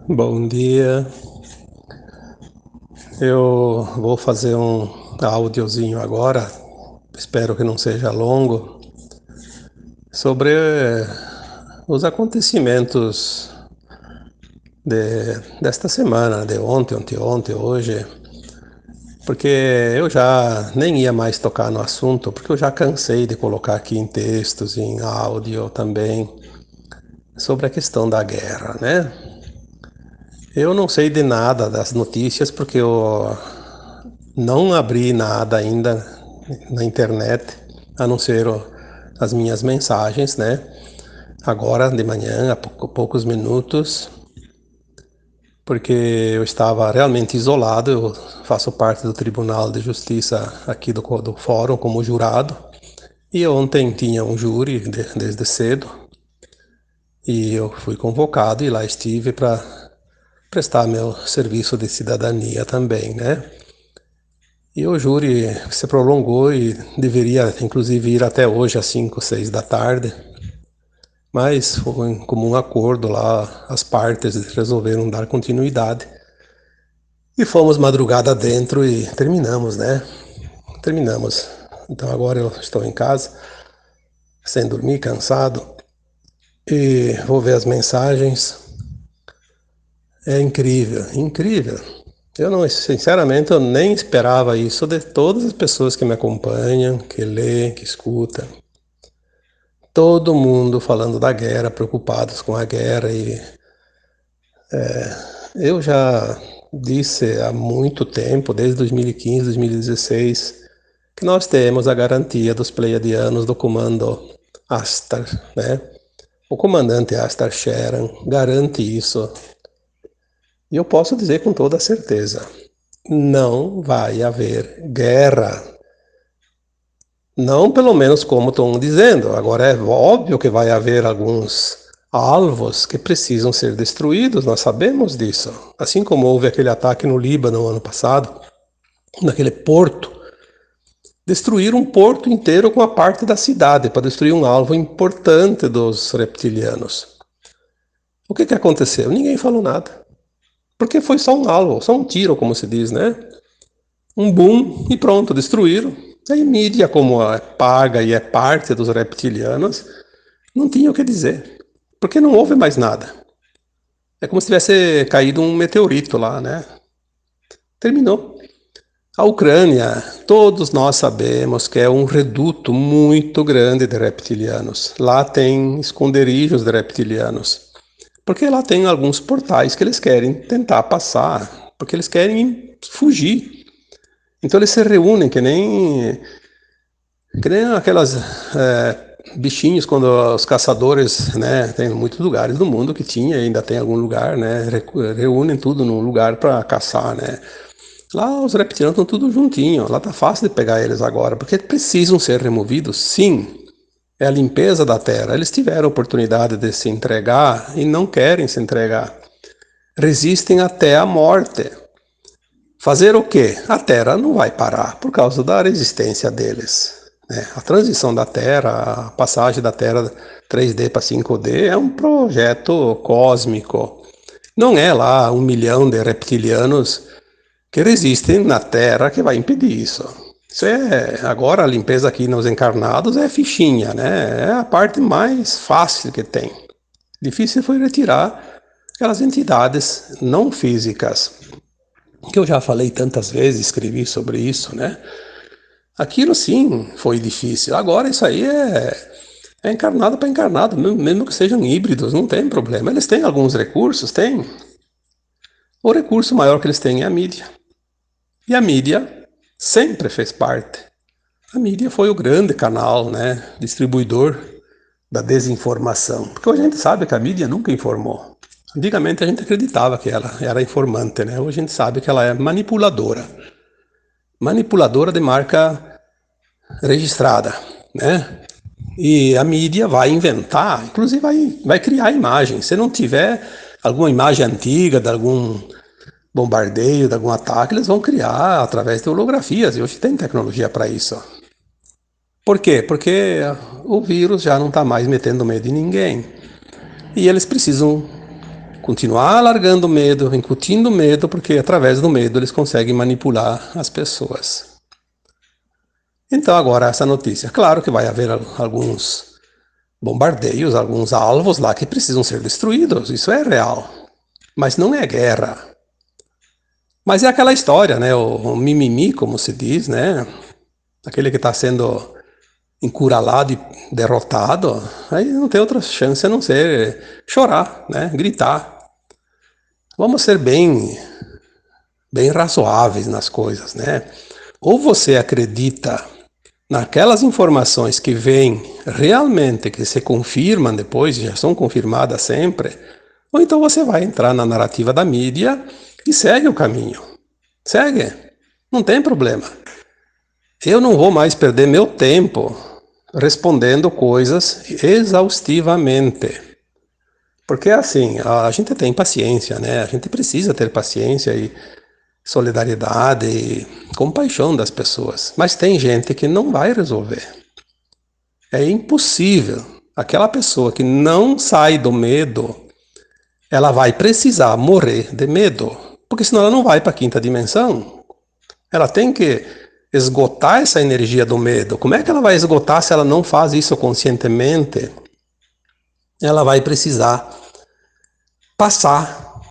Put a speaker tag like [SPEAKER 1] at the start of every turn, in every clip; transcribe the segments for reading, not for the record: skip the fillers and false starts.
[SPEAKER 1] Bom dia. Eu vou fazer um áudiozinho agora, espero que não seja longo, sobre os acontecimentos desta semana, de ontem, anteontem, hoje, porque eu já nem ia mais tocar no assunto, porque eu já cansei de colocar aqui em textos, em áudio também, sobre a questão da guerra, né? Eu não sei de nada das notícias porque eu não abri nada ainda na internet, a não ser as minhas mensagens, né? Agora de manhã, há poucos minutos, porque eu estava realmente isolado. Eu faço parte do Tribunal de Justiça aqui do Fórum como jurado. E ontem tinha um júri desde cedo. E eu fui convocado e lá estive para prestar meu serviço de cidadania também, né? E o júri se prolongou e deveria, inclusive, ir até hoje às 5, 6 da tarde, mas foi em comum acordo lá, as partes resolveram dar continuidade. E fomos madrugada dentro e terminamos, né? Terminamos. Então agora eu estou em casa, sem dormir, cansado, e vou ver as mensagens. É incrível, incrível. Eu não, sinceramente, eu nem esperava isso de todas as pessoas que me acompanham, que lê, que escuta. Todo mundo falando da guerra, preocupados com a guerra. E eu já disse há muito tempo, desde 2015, 2016, que nós temos a garantia dos pleiadianos do comando Astar, né? O comandante Astar Sheran garante isso. E eu posso dizer com toda certeza, não vai haver guerra. Não pelo menos como estão dizendo. Agora é óbvio que vai haver alguns alvos que precisam ser destruídos, nós sabemos disso. Assim como houve aquele ataque no Líbano ano passado, naquele porto, destruir um porto inteiro com a parte da cidade para destruir um alvo importante dos reptilianos. O que aconteceu? Ninguém falou nada. Porque foi só um alvo, só um tiro, como se diz, né? Um boom e pronto, destruíram. A mídia, como é paga e é parte dos reptilianos, não tinha o que dizer, porque não houve mais nada. É como se tivesse caído um meteorito lá, né? Terminou. A Ucrânia, todos nós sabemos que é um reduto muito grande de reptilianos. Lá tem esconderijos de reptilianos, porque lá tem alguns portais que eles querem tentar passar, porque eles querem fugir. Então eles se reúnem que nem aquelas bichinhos quando os caçadores, né, tem muitos lugares do mundo que tinha, ainda tem algum lugar, né, reúnem tudo num lugar para caçar, né. Lá os reptilianos estão tudo juntinho, lá tá fácil de pegar eles agora, porque precisam ser removidos, sim. É a limpeza da Terra. Eles tiveram a oportunidade de se entregar e não querem se entregar. Resistem até a morte. Fazer o quê? A Terra não vai parar por causa da resistência deles. Né? A transição da Terra, a passagem da Terra 3D para 5D é um projeto cósmico. Não é lá 1 milhão de reptilianos que resistem na Terra que vai impedir isso. Isso é, agora a limpeza aqui nos encarnados é fichinha, né? É a parte mais fácil que tem. Difícil foi retirar aquelas entidades não físicas que eu já falei tantas vezes, escrevi sobre isso, né? Aquilo sim foi difícil. Agora isso aí é encarnado para encarnado, mesmo que sejam híbridos, não tem problema. Eles têm alguns recursos, têm. O recurso maior que eles têm é a mídia. E a mídia sempre fez parte. A mídia foi o grande canal, né, distribuidor da desinformação. Porque hoje a gente sabe que a mídia nunca informou. Antigamente a gente acreditava que ela era informante, né? Hoje a gente sabe que ela é manipuladora. Manipuladora de marca registrada, né? E a mídia vai inventar, inclusive vai criar imagens. Se não tiver alguma imagem antiga de algum bombardeio, de algum ataque, eles vão criar através de holografias. E hoje tem tecnologia para isso. Por quê? Porque o vírus já não está mais metendo medo em ninguém. E eles precisam continuar largando medo, incutindo medo, porque através do medo eles conseguem manipular as pessoas. Então agora essa notícia, claro que vai haver alguns bombardeios, alguns alvos lá que precisam ser destruídos, isso é real, mas não é guerra. Mas é aquela história, né, o mimimi, como se diz, né, aquele que está sendo encurralado e derrotado, aí não tem outra chance a não ser chorar, né, gritar. Vamos ser bem razoáveis nas coisas, né? Ou você acredita naquelas informações que vêm realmente, que se confirmam depois, já são confirmadas sempre, ou então você vai entrar na narrativa da mídia e segue o caminho. Segue, não tem problema. Eu não vou mais perder meu tempo respondendo coisas exaustivamente. Porque assim, a gente tem paciência, né? A gente precisa ter paciência e solidariedade e compaixão das pessoas. Mas tem gente que não vai resolver. É impossível. Aquela pessoa que não sai do medo, ela vai precisar morrer de medo. Porque senão ela não vai para a quinta dimensão. Ela tem que esgotar essa energia do medo. Como é que ela vai esgotar se ela não faz isso conscientemente? Ela vai precisar passar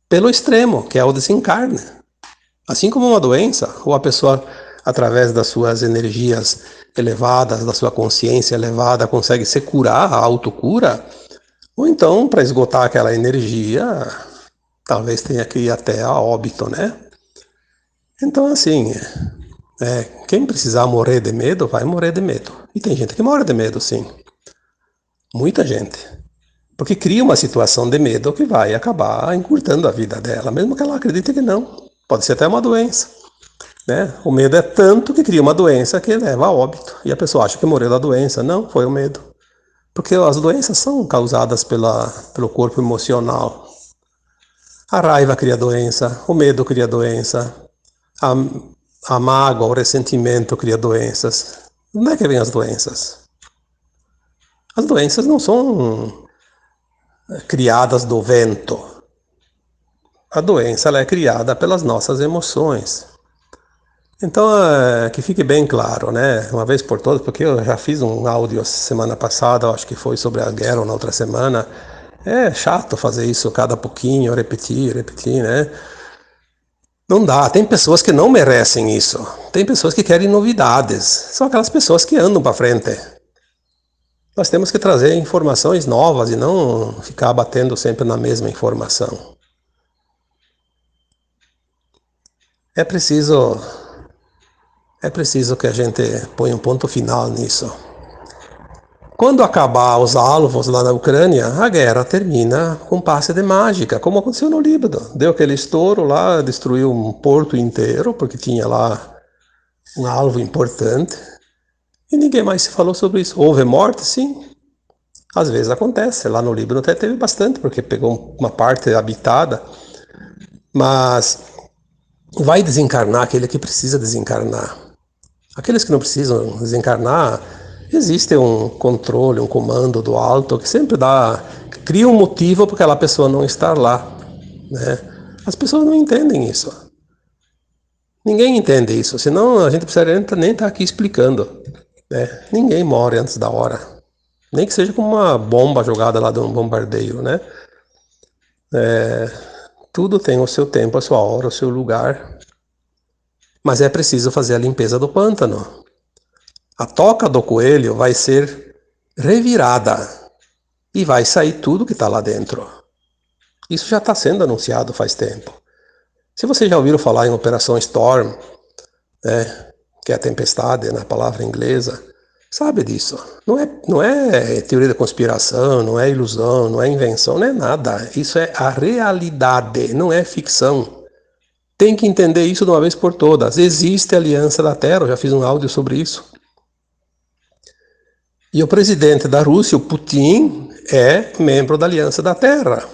[SPEAKER 1] pelo extremo, que é o desencarne. Assim como uma doença, ou a pessoa, através das suas energias elevadas, da sua consciência elevada, consegue se curar, a autocura, ou então, para esgotar aquela energia, talvez tenha que ir até a óbito, né? Então, assim, quem precisar morrer de medo, vai morrer de medo. E tem gente que morre de medo, sim. Muita gente. Porque cria uma situação de medo que vai acabar encurtando a vida dela, mesmo que ela acredite que não. Pode ser até uma doença. Né? O medo é tanto que cria uma doença que leva a óbito. E a pessoa acha que morreu da doença. Não, foi o medo. Porque as doenças são causadas pelo corpo emocional. A raiva cria doença, o medo cria doença, a mágoa, o ressentimento cria doenças. Onde é que vêm as doenças? As doenças não são criadas do vento. A doença ela é criada pelas nossas emoções. Então, que fique bem claro, né? Uma vez por todas, porque eu já fiz um áudio semana passada, acho que foi sobre a guerra ou na outra semana. É chato fazer isso cada pouquinho, repetir, né? Não dá. Tem pessoas que não merecem isso. Tem pessoas que querem novidades. São aquelas pessoas que andam para frente. Nós temos que trazer informações novas e não ficar batendo sempre na mesma informação. É preciso que a gente ponha um ponto final nisso. Quando acabar os alvos lá na Ucrânia, a guerra termina com passe de mágica, como aconteceu no Líbano. Deu aquele estouro lá, destruiu um porto inteiro, porque tinha lá um alvo importante, e ninguém mais se falou sobre isso. Houve morte? Sim. Às vezes acontece. Lá no Líbano até teve bastante, porque pegou uma parte habitada, mas vai desencarnar aquele que precisa desencarnar. Aqueles que não precisam desencarnar, existe um controle, um comando do alto que sempre cria um motivo para aquela pessoa não estar lá, né? As pessoas não entendem isso. Ninguém entende isso, senão a gente precisaria nem estar aqui explicando, né? Ninguém morre antes da hora, nem que seja como uma bomba jogada lá de um bombardeio, né? Tudo tem o seu tempo, a sua hora, o seu lugar, mas é preciso fazer a limpeza do pântano. A toca do coelho vai ser revirada e vai sair tudo que está lá dentro. Isso já está sendo anunciado faz tempo. Se vocês já ouviram falar em Operação Storm, né, que é a tempestade na palavra inglesa, sabe disso. Não é teoria da conspiração, não é ilusão, não é invenção, não é nada. Isso é a realidade, não é ficção. Tem que entender isso de uma vez por todas. Existe a Aliança da Terra, eu já fiz um áudio sobre isso. E o presidente da Rússia, o Putin, é membro da Aliança da Terra.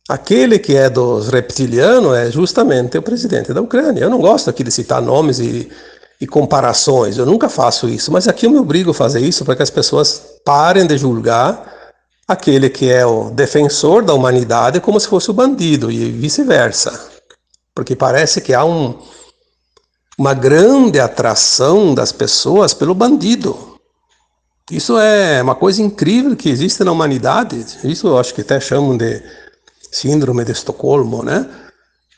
[SPEAKER 1] Aquele que é dos reptilianos é justamente o presidente da Ucrânia. Eu não gosto aqui de citar nomes e comparações, eu nunca faço isso, mas aqui eu me obrigo a fazer isso para que as pessoas parem de julgar aquele que é o defensor da humanidade como se fosse o bandido e vice-versa. Porque parece que há uma grande atração das pessoas pelo bandido. Isso é uma coisa incrível que existe na humanidade. Isso eu acho que até chamam de síndrome de Estocolmo, né?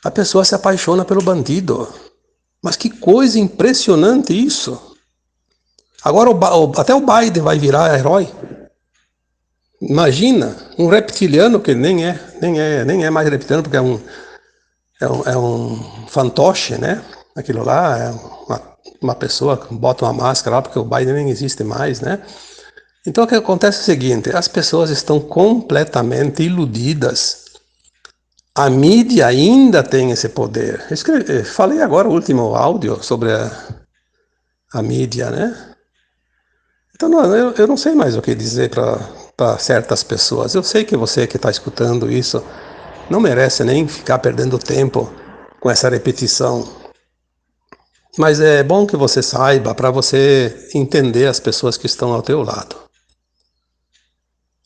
[SPEAKER 1] A pessoa se apaixona pelo bandido. Mas que coisa impressionante isso. Agora até o Biden vai virar herói. Imagina, um reptiliano que nem é mais reptiliano, porque é um fantoche, né? Aquilo lá é uma pessoa que bota uma máscara lá, porque o Biden nem existe mais, né? Então o que acontece é o seguinte, as pessoas estão completamente iludidas. A mídia ainda tem esse poder. Falei agora o último áudio sobre a mídia, né? Então eu não sei mais o que dizer para certas pessoas. Eu sei que você que está escutando isso não merece nem ficar perdendo tempo com essa repetição. Mas é bom que você saiba para você entender as pessoas que estão ao teu lado.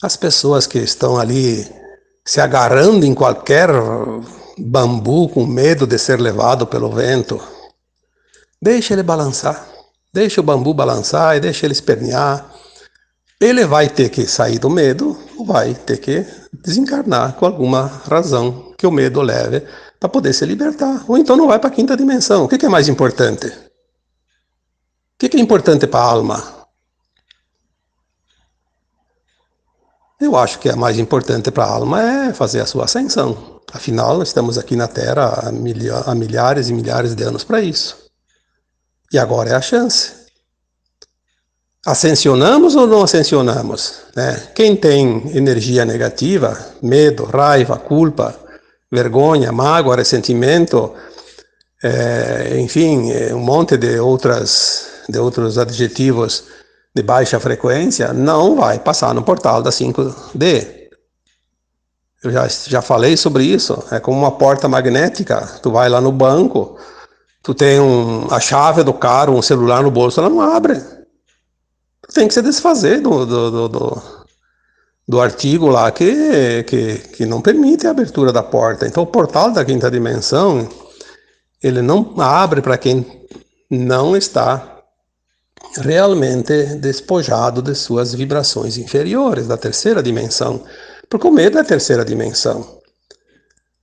[SPEAKER 1] As pessoas que estão ali se agarrando em qualquer bambu com medo de ser levado pelo vento, deixa ele balançar. Deixa o bambu balançar e deixa ele espernear. Ele vai ter que sair do medo, ou vai ter que desencarnar com alguma razão que o medo leve para poder se libertar. Ou então não vai para a quinta dimensão. O que é mais importante? O que é importante para a alma? Eu acho que a mais importante para a alma é fazer a sua ascensão. Afinal, nós estamos aqui na Terra há milhares e milhares de anos para isso. E agora é a chance. Ascensionamos ou não ascensionamos? Né? Quem tem energia negativa, medo, raiva, culpa, vergonha, mágoa, ressentimento, enfim, um monte de outros adjetivos de baixa frequência, não vai passar no portal da 5D. Eu já falei sobre isso. É como uma porta magnética. Tu vai lá no banco, tu tem a chave do carro, um celular no bolso, ela não abre. Tu tem que se desfazer do artigo lá que não permite a abertura da porta. Então o portal da quinta dimensão, ele não abre para quem não está realmente despojado de suas vibrações inferiores, da terceira dimensão. Porque o medo é a terceira dimensão.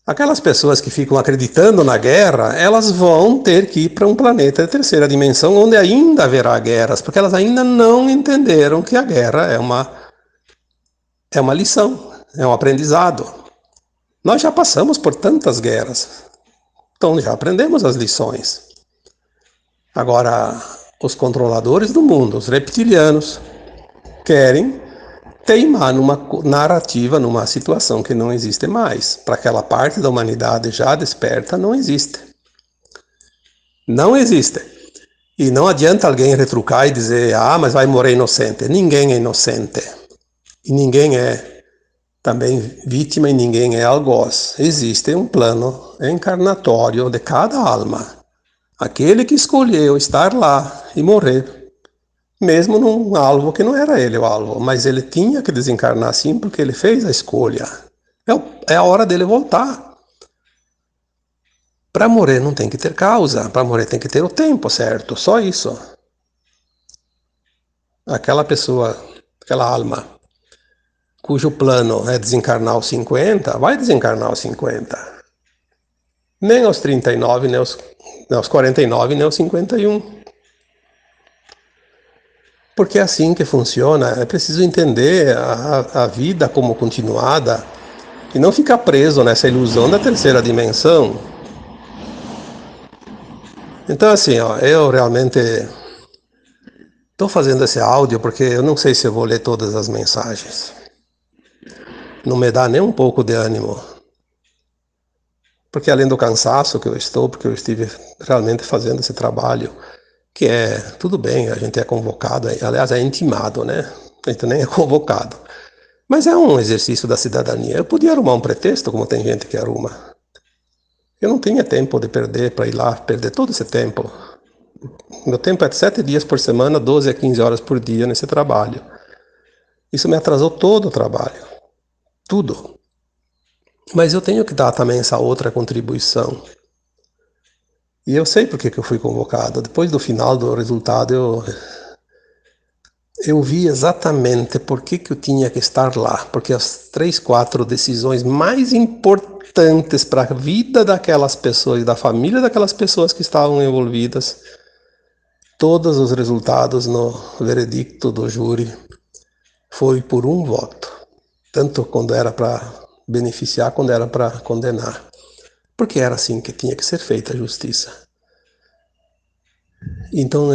[SPEAKER 1] Aquelas pessoas que ficam acreditando na guerra, elas vão ter que ir para um planeta de terceira dimensão, onde ainda haverá guerras, porque elas ainda não entenderam que a guerra é uma lição, é um aprendizado. Nós já passamos por tantas guerras, então já aprendemos as lições. Agora, os controladores do mundo, os reptilianos, querem teimar numa narrativa, numa situação que não existe mais. Para aquela parte da humanidade já desperta, não existe. Não existe. E não adianta alguém retrucar e dizer, mas vai morrer inocente. Ninguém é inocente. E ninguém é também vítima e ninguém é algoz. Existe um plano encarnatório de cada alma. Aquele que escolheu estar lá e morrer, mesmo num alvo que não era ele o alvo, mas ele tinha que desencarnar assim porque ele fez a escolha. É a hora dele voltar. Para morrer não tem que ter causa, para morrer tem que ter o tempo certo, só isso. Aquela pessoa, aquela alma, cujo plano é desencarnar aos 50, vai desencarnar aos 50. Nem aos 39, nem aos 49, nem aos 51. Porque é assim que funciona. É preciso entender a vida como continuada e não ficar preso nessa ilusão da terceira dimensão. Então, assim, eu realmente estou fazendo esse áudio porque eu não sei se eu vou ler todas as mensagens. Não me dá nem um pouco de ânimo. Porque além do cansaço que eu estou, porque eu estive realmente fazendo esse trabalho, que é, tudo bem, a gente é convocado, aliás, é intimado, né? A gente nem é convocado. Mas é um exercício da cidadania. Eu podia arrumar um pretexto, como tem gente que arruma. Eu não tinha tempo de perder para ir lá, perder todo esse tempo. Meu tempo é de 7 dias por semana, 12 a 15 horas por dia nesse trabalho. Isso me atrasou todo o trabalho, tudo. Mas eu tenho que dar também essa outra contribuição. E eu sei por que eu fui convocado. Depois do final do resultado, eu vi exatamente por que eu tinha que estar lá. Porque as 3, 4 decisões mais importantes para a vida daquelas pessoas e da família daquelas pessoas que estavam envolvidas, todos os resultados no veredicto do júri foi por um voto. Tanto quando era para beneficiar, quando era para condenar. Porque era assim que tinha que ser feita a justiça. Então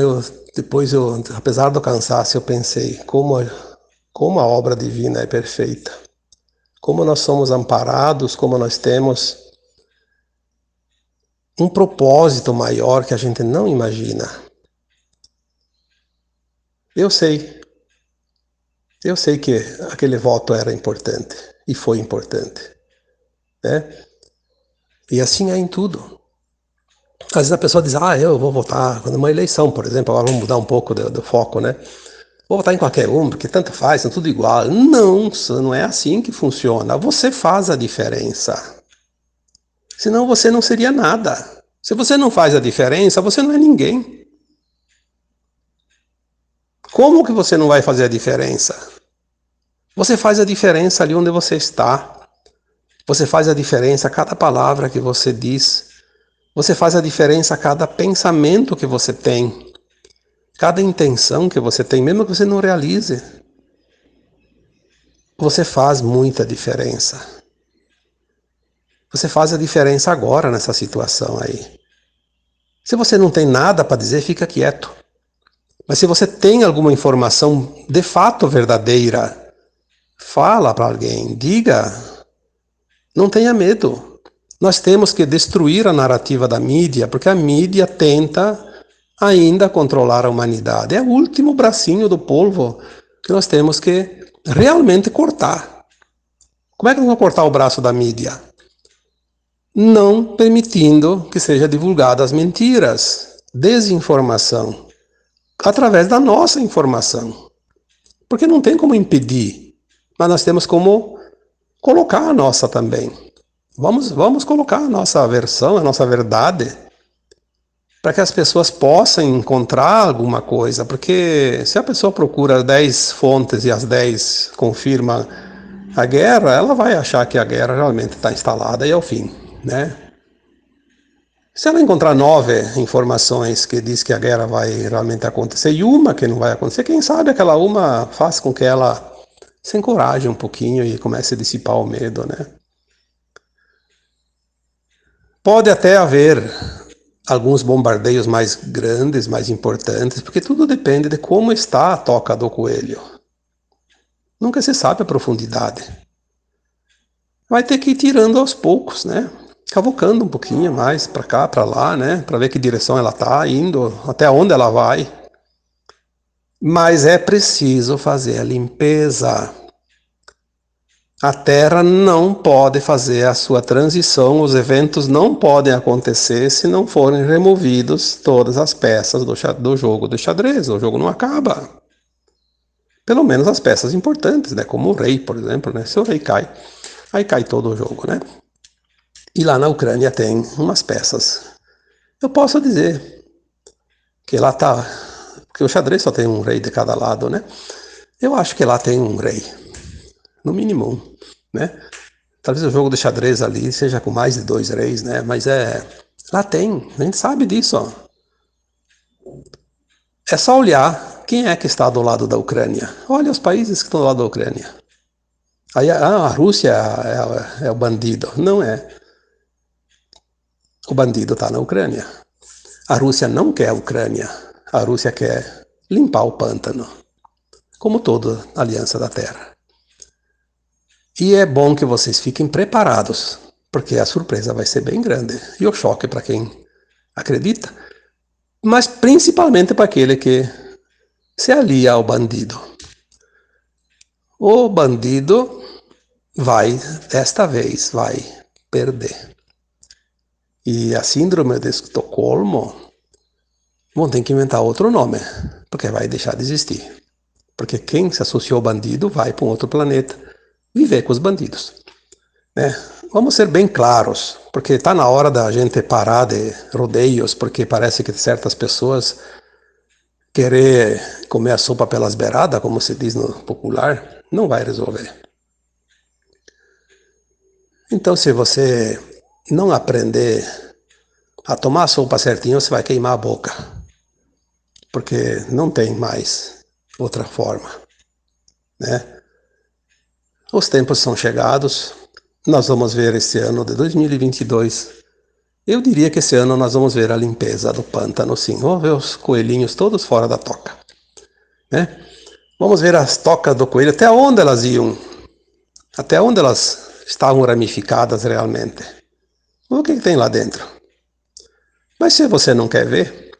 [SPEAKER 1] depois apesar do cansaço, eu pensei como a obra divina é perfeita, como nós somos amparados, como nós temos um propósito maior que a gente não imagina. Eu sei, eu sei que aquele voto era importante e foi importante, né? E assim é em tudo. Às vezes a pessoa diz, eu vou votar numa eleição, por exemplo, agora vamos mudar um pouco do foco, né? Vou votar em qualquer um, porque tanto faz, são tudo igual. Não é assim que funciona. Você faz a diferença. Senão você não seria nada. Se você não faz a diferença, você não é ninguém. Como que você não vai fazer a diferença? Você faz a diferença ali onde você está. Você faz a diferença a cada palavra que você diz. Você faz a diferença a cada pensamento que você tem. Cada intenção que você tem, mesmo que você não realize. Você faz muita diferença. Você faz a diferença agora nessa situação aí. Se você não tem nada para dizer, fica quieto. Mas se você tem alguma informação de fato verdadeira, fala para alguém, diga, não tenha medo. Nós temos que destruir a narrativa da mídia, porque a mídia tenta ainda controlar a humanidade. É o último bracinho do polvo que nós temos que realmente cortar. Como é que nós vamos cortar o braço da mídia? Não permitindo que seja divulgadas mentiras, desinformação, através da nossa informação. Porque não tem como impedir, mas nós temos como colocar a nossa também. Vamos colocar a nossa versão, a nossa verdade, para que as pessoas possam encontrar alguma coisa. Porque se a pessoa procura 10 fontes e as 10 confirmam a guerra, ela vai achar que a guerra realmente está instalada e é o fim, né? Se ela encontrar 9 informações que diz que a guerra vai realmente acontecer e uma que não vai acontecer, quem sabe aquela uma faz com que ela se encoraje um pouquinho e comece a dissipar o medo, né? Pode até haver alguns bombardeios mais grandes, mais importantes, porque tudo depende de como está a toca do coelho. Nunca se sabe a profundidade. Vai ter que ir tirando aos poucos, né? Cavocando um pouquinho mais para cá, para lá, né? Para ver que direção ela está indo, até onde ela vai. Mas é preciso fazer a limpeza. A Terra não pode fazer a sua transição, os eventos não podem acontecer se não forem removidos todas as peças do jogo do xadrez. O jogo não acaba. Pelo menos as peças importantes, né? Como o rei, por exemplo, né? Se o rei cai, aí cai todo o jogo, né? E lá na Ucrânia tem umas peças. Eu posso dizer que lá tá, porque o xadrez só tem um rei de cada lado, né? Eu acho que lá tem um rei, no mínimo um, né? Talvez o jogo de xadrez ali seja com mais de 2 reis, né? Mas lá tem, a gente sabe disso, ó. É só olhar quem é que está do lado da Ucrânia. Olha os países que estão do lado da Ucrânia. Aí a Rússia é o bandido. Não é. O bandido está na Ucrânia. A Rússia não quer a Ucrânia. A Rússia quer limpar o pântano, como toda aliança da Terra. E é bom que vocês fiquem preparados, porque a surpresa vai ser bem grande. E o choque para quem acredita, mas principalmente para aquele que se alia ao bandido. O bandido desta vez, vai perder. E a síndrome de Estocolmo vão ter que inventar outro nome, porque vai deixar de existir. Porque quem se associou ao bandido vai para um outro planeta viver com os bandidos, né? Vamos ser bem claros, porque está na hora da gente parar de rodeios, porque parece que certas pessoas querer comer a sopa pelas beiradas, como se diz no popular, não vai resolver. Então, se você não aprender a tomar a sopa certinho, você vai queimar a boca, porque não tem mais outra forma, né? Os tempos são chegados, nós vamos ver esse ano de 2022. Eu diria que esse ano nós vamos ver a limpeza do pântano, sim. Vamos ver os coelhinhos todos fora da toca, né? Vamos ver as tocas do coelho, até onde elas iam, até onde elas estavam ramificadas realmente. O que tem lá dentro? Mas se você não quer ver,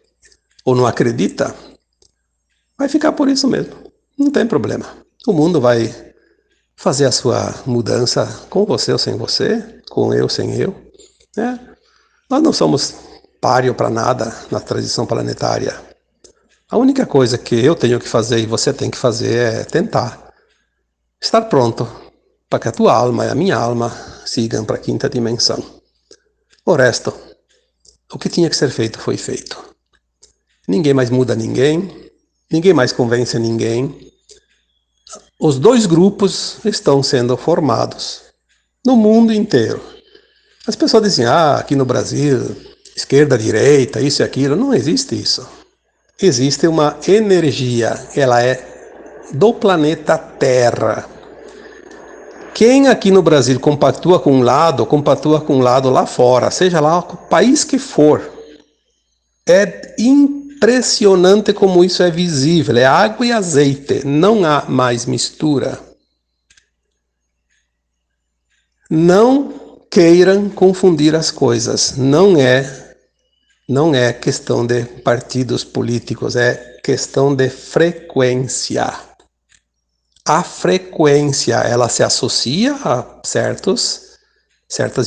[SPEAKER 1] ou não acredita, vai ficar por isso mesmo. Não tem problema. O mundo vai fazer a sua mudança com você ou sem você, com eu sem eu, né? Nós não somos páreo para nada na transição planetária. A única coisa que eu tenho que fazer e você tem que fazer é tentar estar pronto para que a tua alma e a minha alma sigam para a quinta dimensão. O resto, o que tinha que ser feito foi feito. Ninguém mais muda ninguém, ninguém mais convence ninguém. Os dois grupos estão sendo formados no mundo inteiro. As pessoas dizem, aqui no Brasil, esquerda, direita, isso e aquilo. Não existe isso. Existe uma energia, ela é do planeta Terra. Quem aqui no Brasil compactua com um lado, compactua com um lado lá fora, seja lá o país que for. É impressionante como isso é visível, é água e azeite, não há mais mistura. Não queiram confundir as coisas, não é questão de partidos políticos, é questão de frequência. A frequência, ela se associa a certas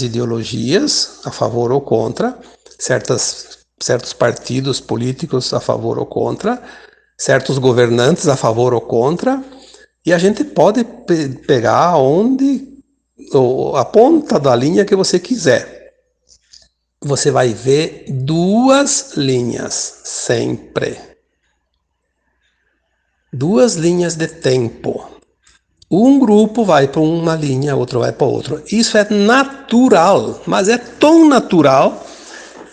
[SPEAKER 1] ideologias a favor ou contra, certos partidos políticos a favor ou contra, certos governantes a favor ou contra, e a gente pode pegar a ponta da linha que você quiser. Você vai ver duas linhas sempre. Duas linhas de tempo. Um grupo vai para uma linha, outro vai para outra. Isso é natural, mas é tão natural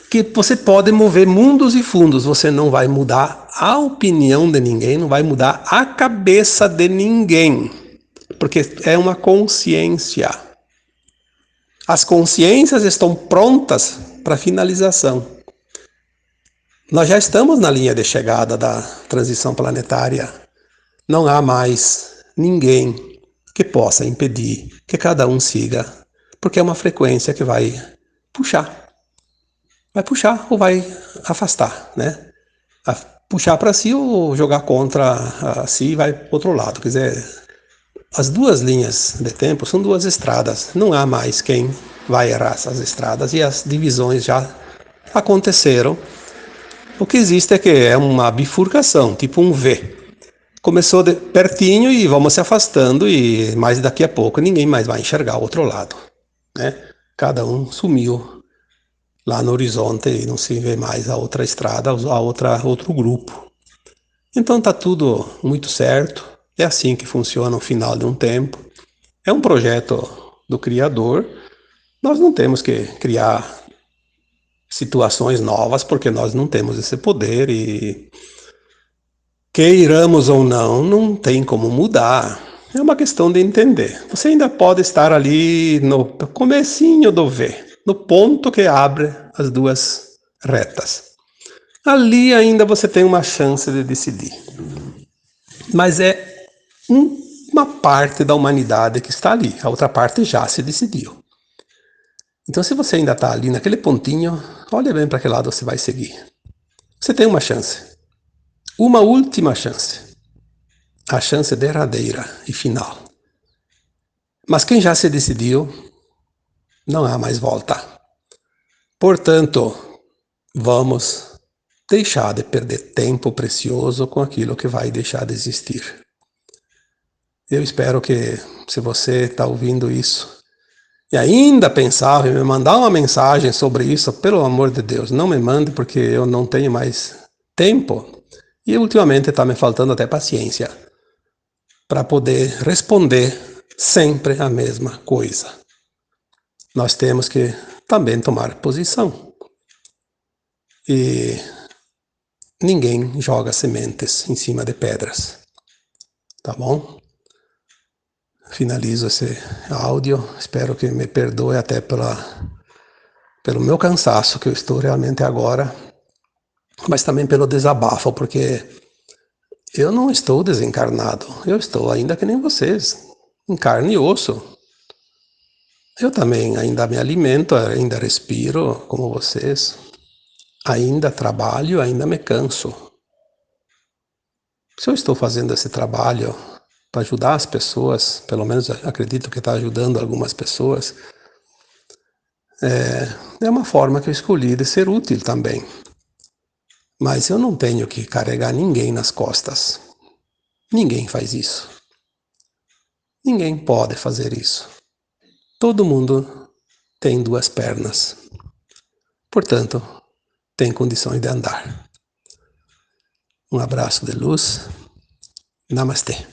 [SPEAKER 1] que você pode mover mundos e fundos. Você não vai mudar a opinião de ninguém, não vai mudar a cabeça de ninguém, porque é uma consciência. As consciências estão prontas para finalização. Nós já estamos na linha de chegada da transição planetária. Não há mais ninguém que possa impedir que cada um siga, porque é uma frequência que vai puxar. Vai puxar ou vai afastar, né? Puxar para si ou jogar contra si e vai para o outro lado. Quer dizer, as duas linhas de tempo são duas estradas. Não há mais quem vai errar essas estradas e as divisões já aconteceram. O que existe é que é uma bifurcação, tipo um V. Começou pertinho e vamos se afastando e mais daqui a pouco ninguém mais vai enxergar o outro lado, né? Cada um sumiu lá no horizonte e não se vê mais a outra estrada, outro grupo. Então está tudo muito certo, é assim que funciona o final de um tempo. É um projeto do Criador. Nós não temos que criar situações novas porque nós não temos esse poder e queiramos ou não, não tem como mudar. É uma questão de entender. Você ainda pode estar ali no comecinho do V, no ponto que abre as duas retas. Ali ainda você tem uma chance de decidir. Mas é uma parte da humanidade que está ali. A outra parte já se decidiu. Então, se você ainda está ali naquele pontinho, olha bem para que lado você vai seguir. Você tem uma chance. Uma última chance. A chance derradeira e final. Mas quem já se decidiu, não há mais volta. Portanto, vamos deixar de perder tempo precioso com aquilo que vai deixar de existir. Eu espero que, se você está ouvindo isso e ainda pensava em me mandar uma mensagem sobre isso, pelo amor de Deus, não me mande, porque eu não tenho mais tempo e ultimamente está me faltando até paciência para poder responder sempre a mesma coisa. Nós temos que também tomar posição. E ninguém joga sementes em cima de pedras, tá bom? Finalizo esse áudio, espero que me perdoe até pelo meu cansaço que eu estou realmente agora, mas também pelo desabafo, porque eu não estou desencarnado, eu estou ainda que nem vocês, em carne e osso. Eu também ainda me alimento, ainda respiro como vocês, ainda trabalho, ainda me canso. Se eu estou fazendo esse trabalho para ajudar as pessoas, pelo menos acredito que está ajudando algumas pessoas, é uma forma que eu escolhi de ser útil também. Mas eu não tenho que carregar ninguém nas costas. Ninguém faz isso. Ninguém pode fazer isso. Todo mundo tem duas pernas. Portanto, tem condições de andar. Um abraço de luz. Namastê.